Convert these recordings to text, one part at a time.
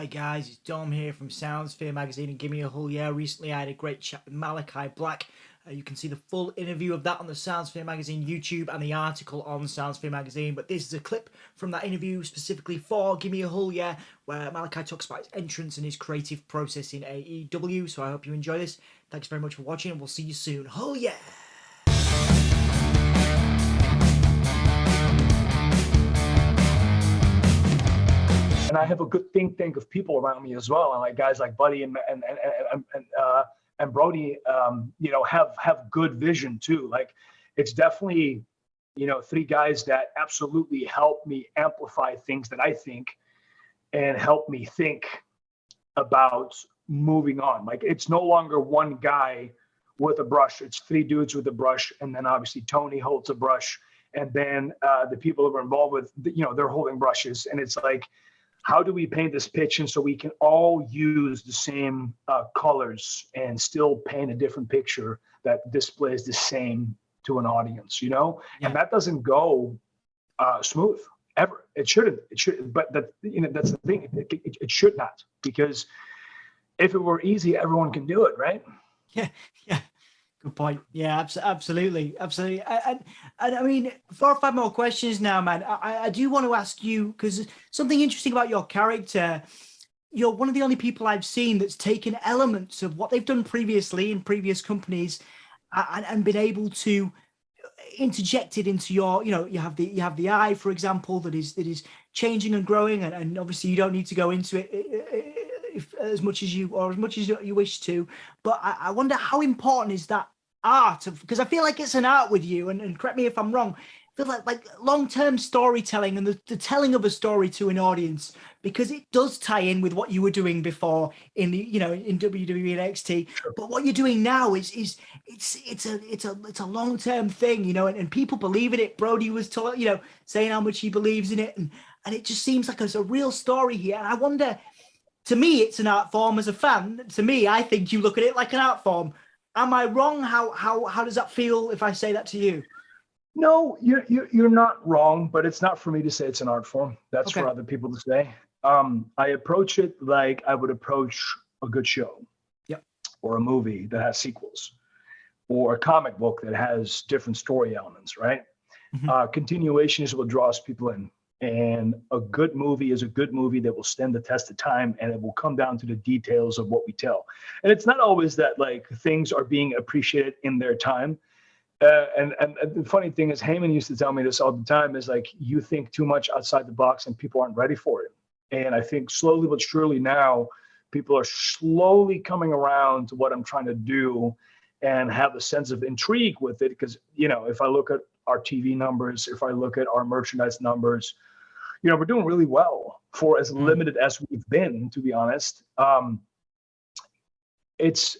Hi guys, it's Dom here from Soundsphere Magazine and Gimme a Hull Yeah. Recently I had a great chat with Malakai Black. You can see the full interview of that on the Soundsphere Magazine YouTube and the article on Soundsphere Magazine. But this is a clip from that interview specifically for Gimme a Hull Yeah, where Malakai talks about his entrance and his creative process in AEW. So I hope you enjoy this. Thanks very much for watching and we'll see you soon. Hull Yeah! And I have a good think tank of people around me as well, and like guys like Buddy and Brody, have good vision too. Like it's definitely, three guys that absolutely help me amplify things that I think and help me think about moving on. Like it's no longer one guy with a brush; it's three dudes with a brush, and then obviously Tony holds a brush, and then the people that were involved with, they're holding brushes, and it's like, how do we paint this picture so we can all use the same colors and still paint a different picture that displays the same to an audience, Yeah. And that doesn't go smooth ever. It shouldn't. It should, but that's the thing. It should not, because if it were easy, everyone can do it, right? Yeah, yeah. Good point. Yeah, absolutely, absolutely. And I mean, 4 or 5 more questions now, man. I do want to ask you, because something interesting about your character. You're one of the only people I've seen that's taken elements of what they've done previously in previous companies and been able to interject it into your, you have the eye, for example, that is changing and growing, and obviously you don't need to go into it as much as you wish to, but I wonder how important is that art of, because I feel like it's an art with you, and correct me if I'm wrong. I feel like long-term storytelling and the telling of a story to an audience, because it does tie in with what you were doing before in the in WWE and NXT. Sure. But what you're doing now is it's a long-term thing, and people believe in it. Brody was saying how much he believes in it, and it just seems like there's a real story here. And I wonder, to me, it's an art form. As a fan, to me, I think you look at it like an art form. Am I wrong? How does that feel if I say that to you? No, you're not wrong, but it's not for me to say it's an art form. That's Okay. for other people to say. I approach it like I would approach a good show, Yep. or a movie that has sequels, or a comic book that has different story elements, right? Mhm. Continuation is what draws people in. And a good movie is a good movie that will stand the test of time, and it will come down to the details of what we tell. And it's not always that like things are being appreciated in their time. And the funny thing is, Heyman used to tell me this all the time, is like, you think too much outside the box and people aren't ready for it. And I think slowly but surely now, people are slowly coming around to what I'm trying to do and have a sense of intrigue with it. Because, if I look at our TV numbers, if I look at our merchandise numbers, we're doing really well for as limited as we've been, to be honest. It's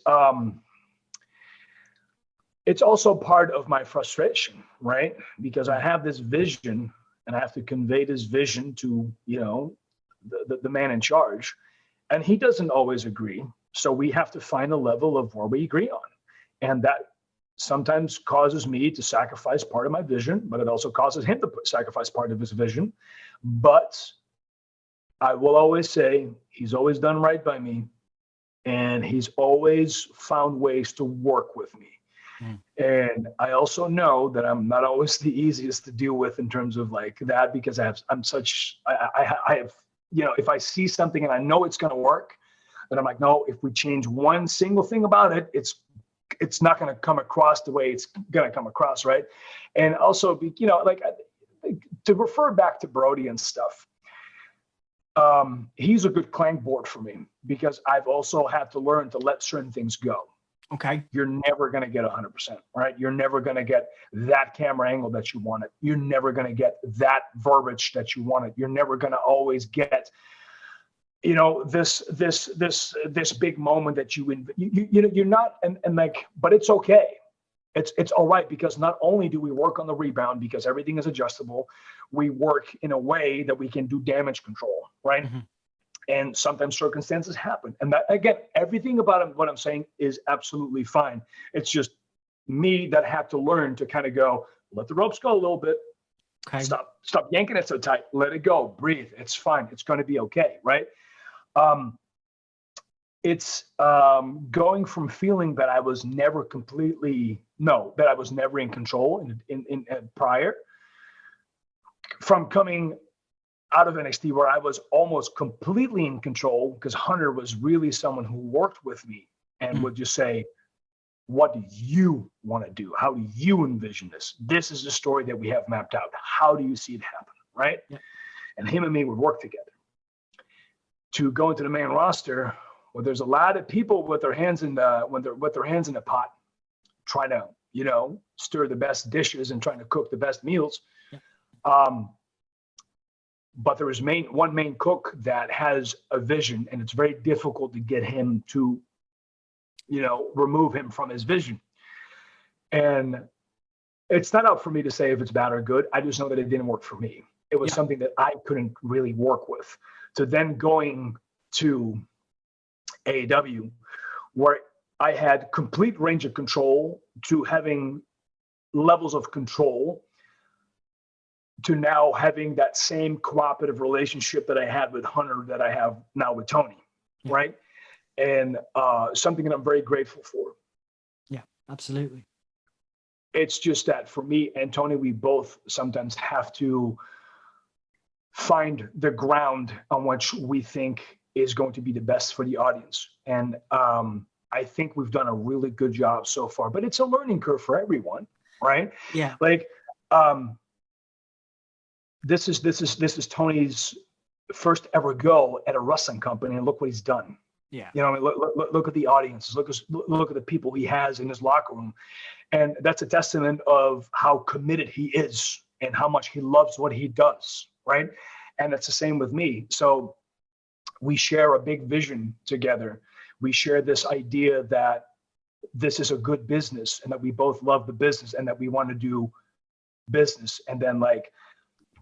also part of my frustration, right? Because I have this vision and I have to convey this vision to, the man in charge, and he doesn't always agree. So we have to find a level of where we agree on. And that sometimes causes me to sacrifice part of my vision, but it also causes him to sacrifice part of his vision. But I will always say he's always done right by me, and he's always found ways to work with me. And I also know that I'm not always the easiest to deal with in terms of like that, because I have if I see something and I know it's going to work, then I'm like, no, if we change one single thing about it, it's not going to come across the way it's going to come across, right? And also, to refer back to Brody and stuff, he's a good clank board for me, because I've also had to learn to let certain things go. Okay. You're never going to get 100%, right? You're never going to get that camera angle that you wanted. You're never going to get that verbiage that you wanted. You're never going to always get, this big moment that you're not, and like, but it's okay. It's all right, because not only do we work on the rebound, because everything is adjustable, we work in a way that we can do damage control, right? Mm-hmm. And sometimes circumstances happen. And that, again, everything about what I'm saying is absolutely fine. It's just me that had to learn to kind of go, let the ropes go a little bit. Okay. Stop yanking it so tight. Let it go. Breathe. It's fine. It's going to be okay, right? It's going from feeling that I was never that I was never in control in prior, from coming out of NXT where I was almost completely in control, because Hunter was really someone who worked with me and would just say, what do you want to do? How do you envision this? This is the story that we have mapped out. How do you see it happen? Right? Yeah. And him and me would work together. To go into the main roster, where there's a lot of people with their hands in the pot, trying to, stir the best dishes and trying to cook the best meals. Yeah. But there is one main cook that has a vision, and it's very difficult to get him to, remove him from his vision. And it's not up for me to say if it's bad or good. I just know that it didn't work for me. It was something that I couldn't really work with. So then going to AEW, where I had complete range of control, to having levels of control, to now having that same cooperative relationship that I had with Hunter that I have now with Tony, right? And something that I'm very grateful for. Yeah, absolutely. It's just that for me and Tony, we both sometimes have to find the ground on which we think is going to be the best for the audience. And I think we've done a really good job so far, but it's a learning curve for everyone, right? Yeah. Like, this is Tony's first ever go at a wrestling company, and look what he's done. Yeah. Look at the audiences, look at the people he has in his locker room. And that's a testament of how committed he is and how much he loves what he does, right? And it's the same with me. So we share a big vision together. We share this idea that this is a good business and that we both love the business and that we want to do business. And then like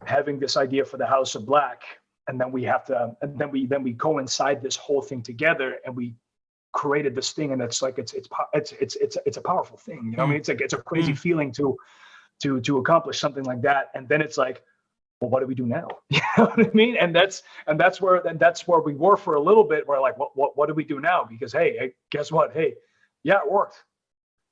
having this idea for the House of Black, and then we coincide this whole thing together, and we created this thing, and it's like it's a powerful thing. I mean, it's a crazy feeling to accomplish something like that, and then it's like, well, what do we do now? You know what I mean? And that's where we were for a little bit. We're like, what do we do now? Because hey, guess what? Hey, yeah, it worked.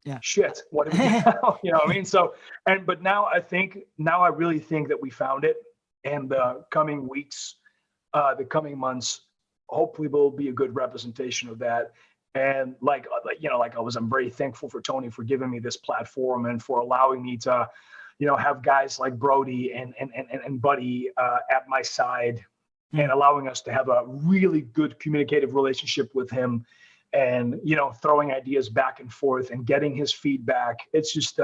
Yeah. Shit. What do we do now? You know what I mean? So, but now I really think that we found it, and the coming weeks, the coming months, hopefully will be a good representation of that. And I'm very thankful for Tony for giving me this platform and for allowing me to, have guys like Brody and Buddy at my side, and allowing us to have a really good communicative relationship with him, and throwing ideas back and forth and getting his feedback. It's just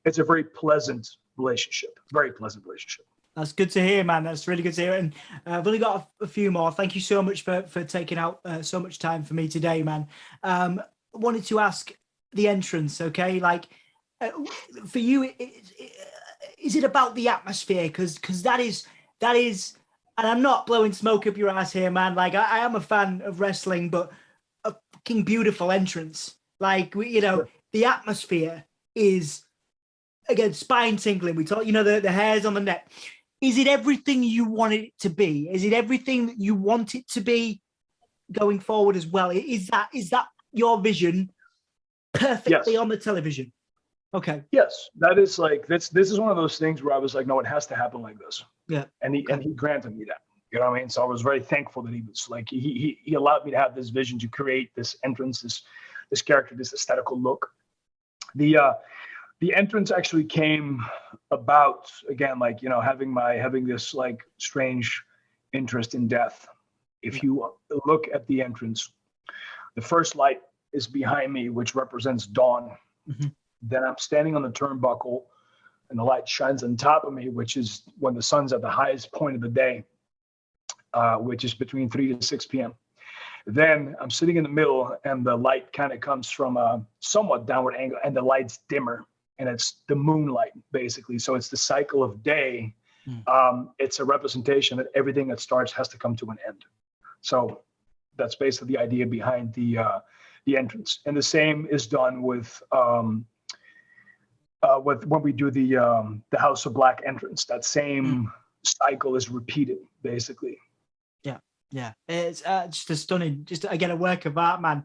it's a very pleasant relationship. Very pleasant relationship. That's good to hear, man. That's really good to hear. And I've only got a few more. Thank you so much for taking out so much time for me today, man. Wanted to ask the entrance, okay? Like, for you, is it about the atmosphere? Because that is, and I'm not blowing smoke up your ass here, man. Like, I am a fan of wrestling, but a fucking beautiful entrance. Like, Sure. The atmosphere is, again, spine tingling. We talk, the hairs on the neck. Is it everything you want it to be? Is it everything that you want it to be going forward as well? Is that your vision perfectly on the television? Okay. Yes, that is like this is one of those things where I was like, no, it has to happen like this. Yeah. And he granted me that. You know what I mean? So I was very thankful that he was like he allowed me to have this vision to create this entrance, this character, this aesthetical look. The entrance actually came about, again, like, having this like strange interest in death. If you look at the entrance, the first light is behind me, which represents dawn. Mm-hmm. Then I'm standing on the turnbuckle, and the light shines on top of me, which is when the sun's at the highest point of the day, which is between 3 to 6 p.m. Then I'm sitting in the middle, and the light kind of comes from a somewhat downward angle, and the light's dimmer. And it's the moonlight, basically. So it's the cycle of day. It's a representation that everything that starts has to come to an end. So that's basically the idea behind the entrance. And the same is done with when we do the House of Black entrance. That same cycle is repeated, basically. Yeah. Yeah, it's just a stunning, just again a work of art, man.